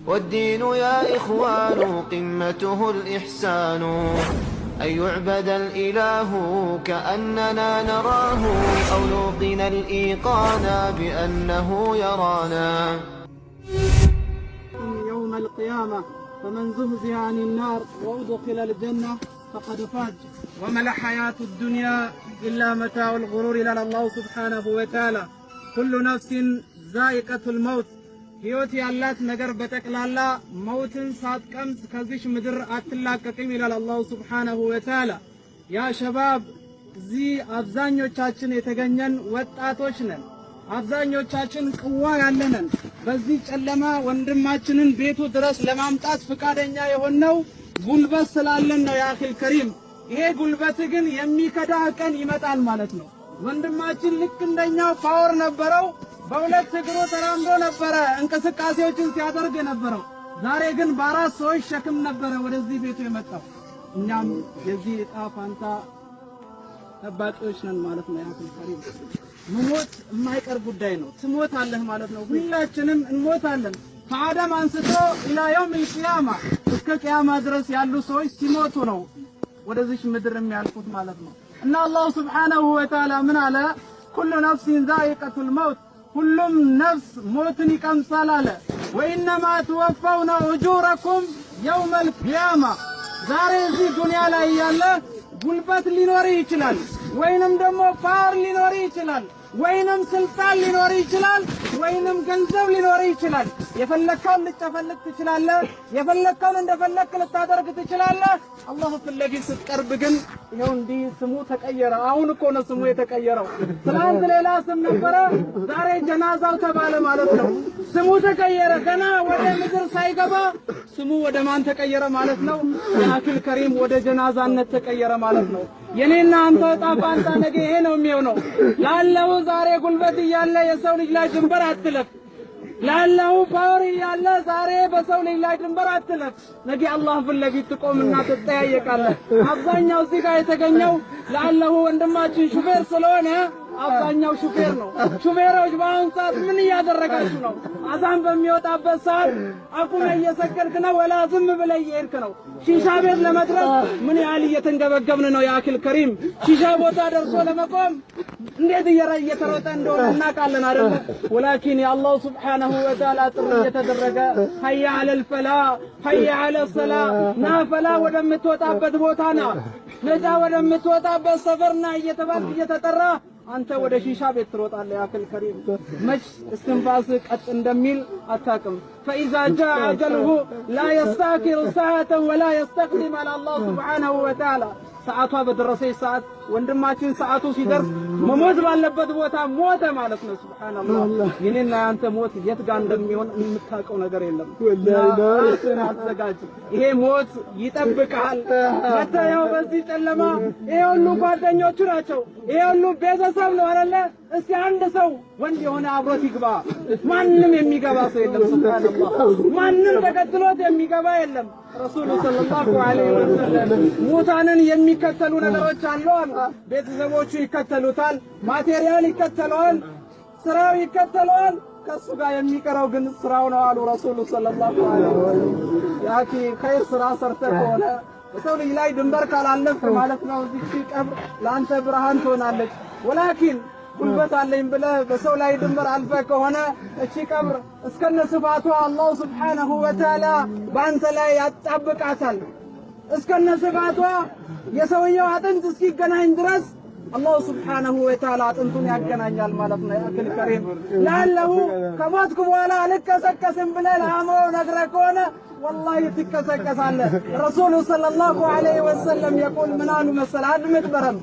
والدين يا إخوان قمته الإحسان، أن يعبد الإله كأننا نراه، أو نوقن الإيقان بأنه يرانا. يوم القيامة فمن زهزه عن النار وأدخل الجنة فقد فاز، وما الحياة الدنيا إلا متاع الغرور إلى الله سبحانه وتعالى. كل نفس ذائقة الموت ሕይወት ያላት ነገር በጠቅላላ ሞትን ሳትቀምስ ከዚህ ምድር አትላቀቅም ይላል አላህ ሱብሓነሁ ወተዓላ። ያ ሸባብ እዚህ አብዛኞቻችን የተገኘን ወጣቶች ነን። አብዛኞቻችን ቅዋ ያለነን በዚህ ጨለማ ወንድማችንን ቤቱ ድረስ ለማምጣት ፍቃደኛ የሆነው ጉልበት ስላለን ነው። ያ አኺል ከሪም ይሄ ጉልበት ግን የሚከዳ ቀን ይመጣል ማለት ነው። ወንድማችን ልክ እንደኛው ፓወር ነበረው፣ በሁለት እግሩ ተራምዶ ነበረ እንቅስቃሴዎችን ሲያደርግ ነበረው። ዛሬ ግን በአራት ሰዎች ሸክም ነበረ ወደዚህ ቤቱ የመጣው። እኛም የዚህ ዕጣ ፋንታ ጠባቂዎች ነን ማለት ነው። ያ አኺል ከሪም መሞት የማይቀር ጉዳይ ነው። ትሞታለህ ማለት ነው። ሁላችንም እንሞታለን። ከአደም አንስቶ ኢላ የውም القيامة እስከ ቂያማ ድረስ ያሉ ሰዎች ሲሞቱ ነው ወደዚህ ምድር የሚያልፉት ማለት ነው። እና አላህ ሱብሓነሁ ወተዓላ ምን አለ? ኩሉ ነፍሲን ዛኢቀቱል መውት፣ ሁሉም ነፍስ ሞትን ይቀምሳል አለ። ወኢነማ ትወፈውነ ኡጁረኩም የውመል ቂያማ። ዛሬ እዚህ ዱንያ ላይ ያለ ጉልበት ሊኖር ይችላል፣ ወይንም ደግሞ ፓወር ሊኖር ይችላል፣ ወይንም ስልጣን ሊኖር ይችላል፣ ወይንም ገንዘብ ሊኖር ይችላል። የፈለከውን ልትፈልግ ትችላለህ፣ የፈለከውን እንደፈለክ ልታደርግ ትችላለህ። አላህ ፍለጊ ስትቀርብ ግን ይሄው እንዲህ ስሙ ተቀየረ። አሁን እኮ ነው ስሙ የተቀየረው። ትናንት ሌላ ስም ነበረ፣ ዛሬ ጀናዛው ተባለ ማለት ነው። ስሙ ተቀየረ። ገና ወደ ምድር ሳይገባ ስሙ ወደ ማን ተቀየረ ማለት ነው? ያ አኺል ከሪም ወደ ጀናዛነት ተቀየረ ማለት ነው። የኔና አንተ ዕጣ ፋንታ ነገ ይሄ ነው የሚሆነው። ላለው ዛሬ ጉልበት እያለ የሰው ልጅ ላይ ድንበር አትለፍ። ላለው ፓወር እያለ ዛሬ በሰው ልጅ ላይ ድንበር አትለፍ። ነገ አላህ ፍለጊት ትቆምና ትጠያየቃለህ። አብዛኛው እዚህ ጋር የተገኘው ላለው ወንድማችን ሹፌር ስለሆነ አብዛኛው ሹፌር ነው። ሹፌሮች በአሁን ሰዓት ምን እያደረጋችሁ ነው? አዛን በሚወጣበት ሰዓት አቁመ እየሰገድክ ነው ወላ ዝም ብለህ እየሄድክ ነው? ሺሻ ቤት ለመድረስ ምን ያህል እየተንገበገብን ነው? ያ አኺል ከሪም ሺሻ ቦታ ደርሶ ለመቆም እንዴት እየተሮጠ እንደሆነ እናውቃለን አይደል? ወላኪን የአላህ ሱብሓነሁ ወተዓላ ጥሪ እየተደረገ ሀያ ዐለል ፈላ ሀያ ዐለ ሰላ፣ ና ፈላ ወደምትወጣበት ቦታ ና፣ ነጃ ወደምትወጣበት ሰፈርና እየተባልክ እየተጠራ አንተ ወደ ሺሻ ቤት ትሮጣለህ። ያ አኺል ከሪም መች እስትንፋስ ቀጥ እንደሚል አታውቅም። فإذا جاء أجله لا يستأخر ساعة ولا يستقدم على الله سبحانه وتعالى። ሰዓቷ በደረሰች ሰዓት ወንድማችን ሰዓቱ ሲደርስ መሞት ባለበት ቦታ ሞተ ማለት ነው። ሱብሃንአላህ። የኔና ያንተ ሞት የት ጋር እንደሚሆን የምታውቀው ነገር የለም። ራስህን አዘጋጅ። ይሄ ሞት ይጠብቃል። መተያው በዚህ ጨለማ ይሄ ሁሉ ጓደኞቹ ናቸው፣ ይሄ ሁሉ ቤተሰብ ነው አይደለ? እስቲ አንድ ሰው ወንድ የሆነ አብሮት ይግባ። ማንም የሚገባ ሰው የለም። ሱብሃንአላህ። ማንም ተከትሎት የሚገባ የለም። ረሱሉ ሰለላሁ ዐለይሂ ወሰለም ሙታንን የሚከተሉ ነገሮች አሉ። ቤተሰቦቹ ይከተሉታል፣ ማቴሪያል ይከተለዋል፣ ስራው ይከተለዋል። ከሱ ጋር የሚቀረው ግን ስራው ነው አሉ ረሱሉ ሰለላሁ ዐለይሂ ወሰለም። ያኪ ኸይር ስራ ሰርተህ ከሆነ በሰው ልጅ ላይ ድንበር ካላለፍክ ማለት ነው እዚህ ቀብር ለአንተ ብርሃን ትሆናለች። ወላኪን ጉልበት አለኝ ብለህ በሰው ላይ ድንበር አልፈህ ከሆነ እቺ ቀብር እስከነ ስፋቷ አላህ ሱብሓነሁ ወተዓላ በአንተ ላይ ያጣብቃታል። እስከነ ስፋቷ የሰውየው አጥንት እስኪገናኝ ድረስ አላህ ሱብሓነሁ ወተዓላ አጥንቱን ያገናኛል ማለት ነው። ያ አኺል ከሪም ላለው ከሞትኩ በኋላ አልቀሰቀስም ብለህ ለአእምሮ ነግረህ ከሆነ ወላሂ ትቀሰቀሳለህ። ረሱሉ ሰለላሁ ዐለይሂ ወሰለም የቁል ምን አሉ መሰለህ? አድምጥ በረም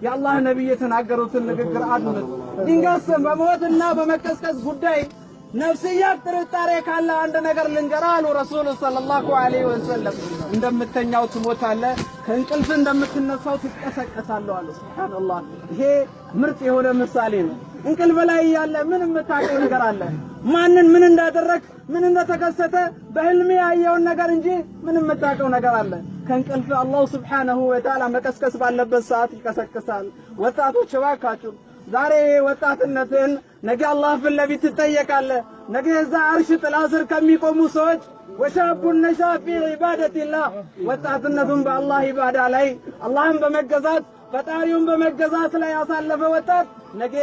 የአላህ ነብይ የተናገሩትን ንግግር አድምጥ። ድንገት በሞትና በመቀስቀስ ጉዳይ ነፍስያ ጥርጣሬ ካለ አንድ ነገር ልንገርህ አሉ ረሱሉ ሰለላሁ ዐለይሂ ወሰለም። እንደምተኛው ትሞታለህ፣ ከእንቅልፍ እንደምትነሳው ትቀሰቀሳለህ አሉ። ሱብሃንአላህ። ይሄ ምርጥ የሆነ ምሳሌ ነው። እንቅልፍ ላይ ያለ ምን የምታውቀው ነገር አለ? ማንን ምን እንዳደረክ ምን እንደተከሰተ በህልም ያየውን ነገር እንጂ ምን የምታውቀው ነገር አለ? ከእንቅልፍ አላህ ሱብሓነሁ ወተዓላ መቀስቀስ ባለበት ሰዓት ይቀሰቅሳል። ወጣቶች እባካችሁ ዛሬ ወጣትነትን ነገ አላህ ፊት ለፊት ትጠየቃለህ። ነገ እዛ አርሽ ጥላ ስር ከሚቆሙ ሰዎች ወሻቡን ነሻ ፊ ዒባደቲላህ ወጣትነቱን በአላህ ኢባዳ ላይ አላህን በመገዛት ፈጣሪውን በመገዛት ላይ ያሳለፈ ወጣት ነገ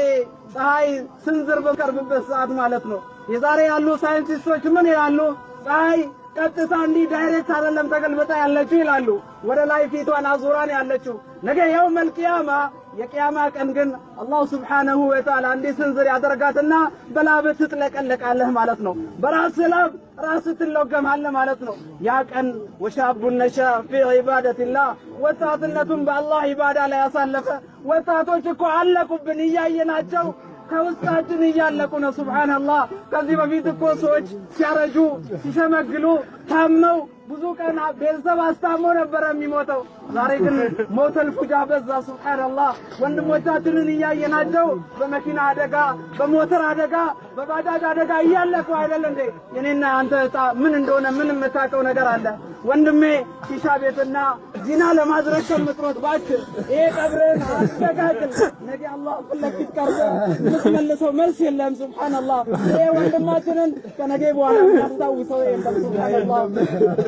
ፀሐይ ስንዝር በቀርብበት ሰዓት ማለት ነው። የዛሬ ያሉ ሳይንቲስቶች ምን ይላሉ? ፀሐይ ቀጥታ እንዲህ ዳይሬክት አይደለም ተገልብጣ ያለችው ይላሉ። ወደ ላይ ፊቷን አዙራን ያለችው ነገ የውመል ቂያማ የቂያማ ቀን ግን አላህ ሱብሓነሁ ወተዓላ እንዲህ ስንዝር ያደርጋትና በላብህ ትጥለቀለቃለህ ማለት ነው። በራስህ ላብ ራስህ ትለገማለህ ማለት ነው። ያ ቀን ወሻቡን ነሻ ፊ ዒባደቲላህ ወጣትነቱን በአላህ ኢባዳ ላይ ያሳለፈ ወጣቶች እኮ አለቁብን እያየናቸው ከውስጣችን እያለቁ ነው። ሱብሃንአላህ ከዚህ በፊት እኮ ሰዎች ሲያረጁ ሲሸመግሉ ታመው ብዙ ቀን ቤተሰብ አስታሞ ነበር የሚሞተው። ዛሬ ግን ሞተል ፉጃ በዛ። ሱብሃንአላህ ወንድሞቻችንን እያየናቸው በመኪና አደጋ፣ በሞተር አደጋ፣ በባጃጅ አደጋ እያለቁ አይደል እንዴ? የኔና አንተ ዕጣ ምን እንደሆነ ምን የምታውቀው ነገር አለ? ወንድሜ ሺሻ ቤትና ዚና ለማድረግ ከምትሮጥ ባክህ ይሄ ቀብርን አስተካክል። ነገ አላህ ፊት ለፊት ቀርበህ የምትመልሰው መልስ የለም። ሱብሃንአላህ ይሄ ወንድማችንን ከነገ በኋላ የሚያስታውሰው የለም። ሱብሃንአላህ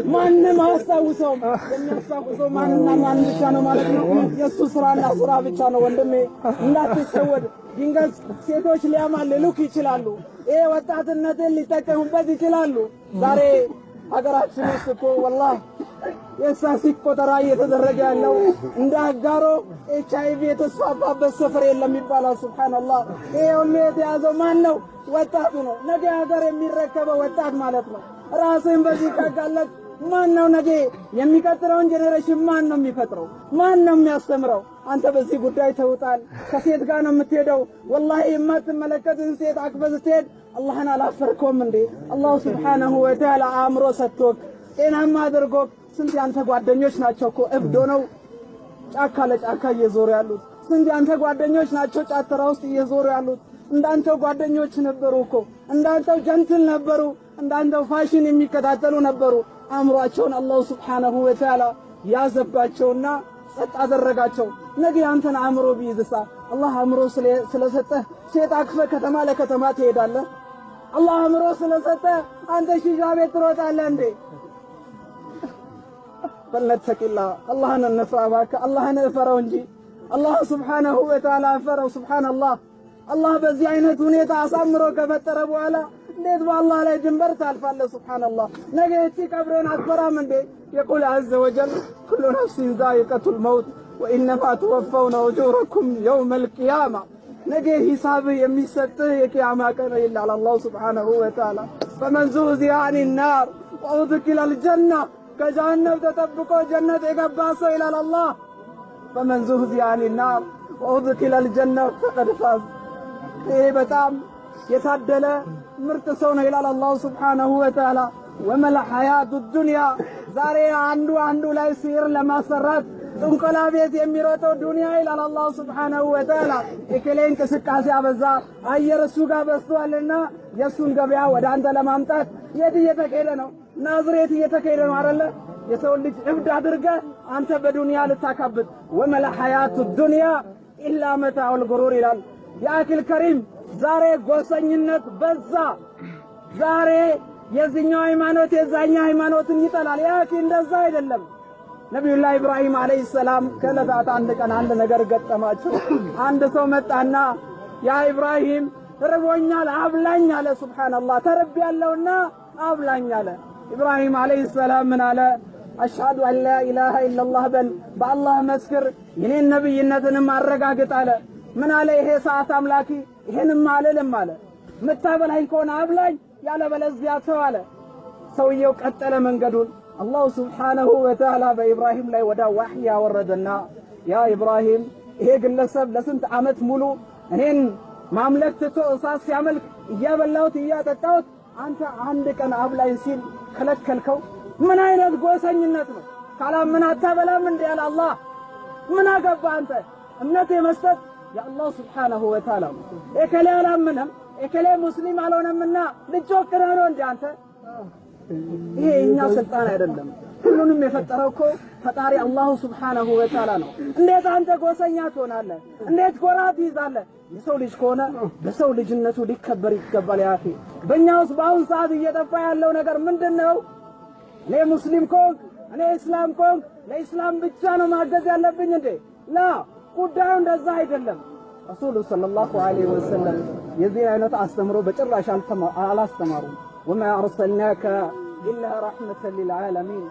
ማንም አያስታውሰውም። የሚያስታውሰው ማንና ማን ብቻ ነው ማለት ነው? የእሱ ስራና ስራ ብቻ ነው። ወንድሜ እንዳትሸወድ። ድንገት ሴቶች ሊያማልሉክ ይችላሉ። ይሄ ወጣትነትን ሊጠቀሙበት ይችላሉ። ዛሬ ሀገራችን ውስጥ እኮ ወላሂ የሳሲክ ቆጠራ እየተደረገ ያለው እንደ አጋሮ HIV የተስፋፋበት ሰፈር የለም ይባላል። ሱብሃንአላህ ይሄ ሁሉ የተያዘው ማን ነው? ወጣቱ ነው። ነገ ሀገር የሚረከበው ወጣት ማለት ነው። ራስን በዚህ ካጋለጥ ማን ነው ነገ የሚቀጥለውን ጄኔሬሽን ማን ነው የሚፈጥረው? ማን ነው የሚያስተምረው? አንተ በዚህ ጉዳይ ተውጣል። ከሴት ጋር ነው የምትሄደው። ወላሂ የማትመለከትን ሴት አክበህ ስትሄድ አላህን አላፈርከውም እንዴ? አላህ ሱብሓነሁ ወተዓላ አእምሮ ሰጥቶክ ጤናማ አድርጎክ ስንት ያንተ ጓደኞች ናቸው እኮ እብድ ሆነው ጫካ ለጫካ እየዞሩ ያሉት? ስንት ያንተ ጓደኞች ናቸው ጫተራ ውስጥ እየዞሩ ያሉት? እንዳንተው ጓደኞች ነበሩ እኮ፣ እንዳንተው ጀንትል ነበሩ፣ እንዳንተው ፋሽን የሚከታተሉ ነበሩ። አእምሯቸውን አላህ ሱብሓነሁ ወተዓላ ያዘባቸውና ጸጥ አደረጋቸው። ነገ አንተን አእምሮ ቢይዝሳ አላህ አእምሮ ስለሰጠህ ሴት አክፈህ ከተማ ለከተማ ትሄዳለህ? አላህ አእምሮ ስለሰጠህ አንተ ሺሻ ቤት ትሮጣለህ እንዴ? ፈለተቂላ አላህን እንፍራ እባክህ። አላህን እፈረው እንጂ አላህ ሱብሓነሁ ወተዓላ እፈረው። ሱብሓነላህ አላህ በዚህ አይነት ሁኔታ አሳምሮ ከፈጠረ በኋላ እንዴት በአላህ ላይ ድንበር ታልፋለህ? ሱብሓነላህ ነገ እቺ ቀብርን አትፈራም እንዴ? የቁል ዐዘ ወጀል ኩሉ ነፍሲን ዛኢቀቱል መውት ወኢነማ ትወፈውነ ኡጁረኩም የውመል ቂያማ። ነገ ሂሳብህ የሚሰጥህ የቂያማ ቀን ይላል አላህ ሱብሓነሁ ወተዓላ። ፈመን ዙህዚሀ ዐኒ ናር ወኡድኺለል ጀና ከጀሃነም ተጠብቆ ጀነት የገባ ሰው ይላል አላህ። ፈመን ዙህዚሀ ዐኒ ናር ወኡድኺለል ጀና ፈቀድ ፋዝ። ይሄ በጣም የታደለ ምርጥ ሰው ነው ይላል አላህ ሱብሓነሁ ወተዓላ። ወመል ሐያቱ ዱንያ ዛሬ አንዱ ላይ ሲር ለማሰራት ጥንቆላ ቤት የሚሮጠው ዱንያ ይላል አላህ ሱብሓነሁ ወተዓላ። እከሌ እንቅስቃሴ አበዛ፣ አየር እሱ ጋር በዝቷልና የእሱን ገበያ ወደ አንተ ለማምጣት የት እየተካሄደ ነው? ናዝሬት እየተካሄደ ነው አይደለ? የሰው ልጅ እብድ አድርገህ አንተ በዱንያ ልታካብት። ወመል ሐያቱ ዱንያ ኢላ መታኡል ጉሩር ይላል የአኪል ከሪም። ዛሬ ጎሰኝነት በዛ። ዛሬ የዚህኛው ሃይማኖት የዛኛው ሃይማኖትን ይጠላል። ያኪ እንደዛ አይደለም። ነቢዩላህ ኢብራሂም አለይሂ ሰላም ከዕለታት አንድ ቀን አንድ ነገር ገጠማቸው። አንድ ሰው መጣና ያ ኢብራሂም ርቦኛል አብላኝ አለ። ሱብሃንአላህ ተርቤያለሁና አብላኝ አለ። ኢብራሂም አለይሂ ሰላም ምን አለ? አሽሀዱ አን ላ ኢላሃ ኢለላህ በል፣ በአላህ መስክር፣ የኔን ነብይነትንም አረጋግጥ አለ። ምን አለ? ይሄ ሰዓት አምላኪ ይሄንም አልልም አለ። ምታበላኝ ከሆነ አብላኝ፣ ያለበለዚያ ተው አለ። ሰውየው ቀጠለ መንገዱን። አላህ ሱብሓነሁ ወተዓላ በኢብራሂም ላይ ወዳ ዋህይ ያወረደና ያ ኢብራሂም ይሄ ግለሰብ ለስንት ዓመት ሙሉ እኔን ማምለክ ትቶ እሳት ሲያመልክ እያበላሁት እያጠጣሁት አንተ አንድ ቀን አብላኝ ሲል ከለከልከው። ምን አይነት ጎሰኝነት ነው? ካላምን አታበላም እንዴ ያለ አላህ። ምን አገባ አንተ? እምነት የመስጠት የአላህ ሱብሓነሁ ወተዓላ። እከሌ አላምንም እከሌ ሙስሊም አልሆነምና ልጆክና ነው እንዴ አንተ? ይሄ የኛ ስልጣን አይደለም። ሁሉንም የፈጠረው እኮ ፈጣሪ አላሁ ሱብሓነሁ ወተዓላ ነው። እንዴት አንተ ጎሰኛ ትሆናለህ? እንዴት ጎራ ትይዛለህ? የሰው ልጅ ከሆነ በሰው ልጅነቱ ሊከበር ይገባል። ያኺ በእኛ ውስጥ በአሁን ሰዓት እየጠፋ ያለው ነገር ምንድነው? እኔ ሙስሊም ኮንክ እኔ እስላም ኮንክ ለእስላም ብቻ ነው ማገዝ ያለብኝ እንዴ? ላ ጉዳዩ እንደዛ አይደለም። ረሱሉ ሰለላሁ ዐለይሂ ወሰለም የዚህ አይነት አስተምሮ በጭራሽ አላስተማሩም። ወማ አርሰልናከ ኢላ ረሕመተን ሊልዓለሚን